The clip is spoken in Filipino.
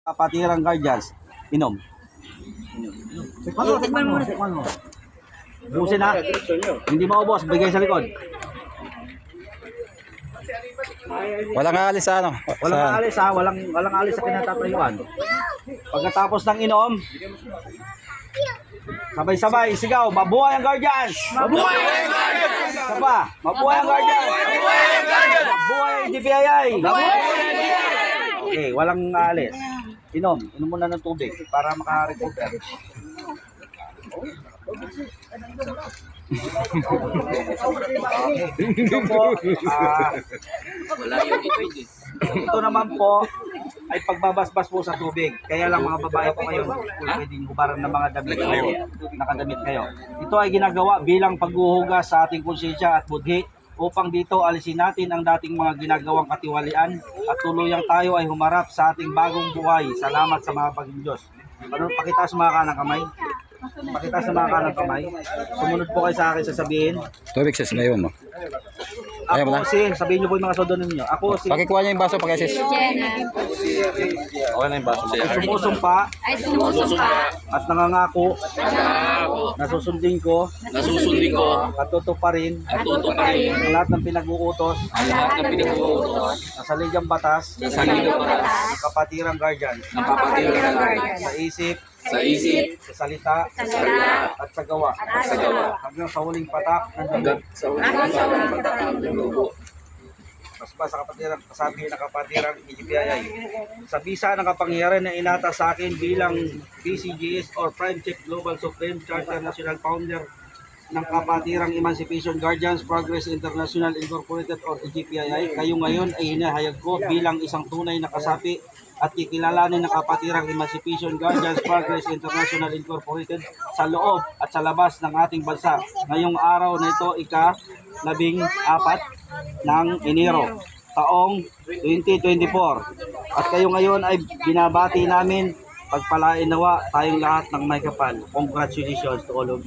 Kapatirang Guardians, inom. Tikman mo. Busin na. Hindi maubos, bigay sa likod. Walang alis sa ano? Walang alis ha, walang alis sa kinatatayuan. Pagkatapos ng inom, sabay-sabay, sigaw, mabuhay ang Guardians! Mabuhay ang Guardians! Saba, mabuhay ang Guardians! Mabuhay ang Guardians! Mabuhay ang GPII! Mabuhay ang GPII! Okay, walang alis. Inom muna ng tubig para maka-recover. Ito po, ito naman po ay pagbabasbas po sa tubig. Kaya lang mga babae po ngayon, pwedeng hubaran ng mga damit kayo, nakadamit kayo. Ito ay ginagawa bilang paghuhugas sa ating konsensya at budhi upang dito alisin natin ang dating mga ginagawang katiwalian at tuluyang tayo ay humarap sa ating bagong buhay. Salamat sa mga Panginoon Diyos. Ano, pakita sa mga kanang kamay. Pakita sa mga kanang kamay. Sumunod po kayo sa akin sasabihin. Tubig sis, ngayon mo. Ayaw mo Ako na? sabihin niyo po yung mga sodonin niyo. Ako si Pakikuha niya yung baso pag sis. Okay na yung baso. sumusumpa at nangangako na susundin ko at tutuparin ang lahat ng pinag-uutos na sa ligang batas ng Kapatirang Guardians sa isip, sa salita, at sa gawa hanggang sa huling patak ng dugo. Paspa sa kapatiran, kasabi ng Kapatirang GPII. Sa bisa ng kapangyarihan na inata sa akin bilang PCGS or Prime Chief Global Supreme Charter National Founder ng Kapatirang Emancipation Guardians Progress International Incorporated or GPII, kayo ngayon ay hinahayag ko bilang isang tunay na kasapi at kikilalanin ng Kapatirang Emancipation Guardians Progress International Incorporated sa loob at sa labas ng ating bansa. Ngayong araw na ito, ika-14 ng Enero, taong 2024. At kayo ngayon ay binabati namin, pagpalain nawa tayong lahat ng may kapal. Congratulations to all of you.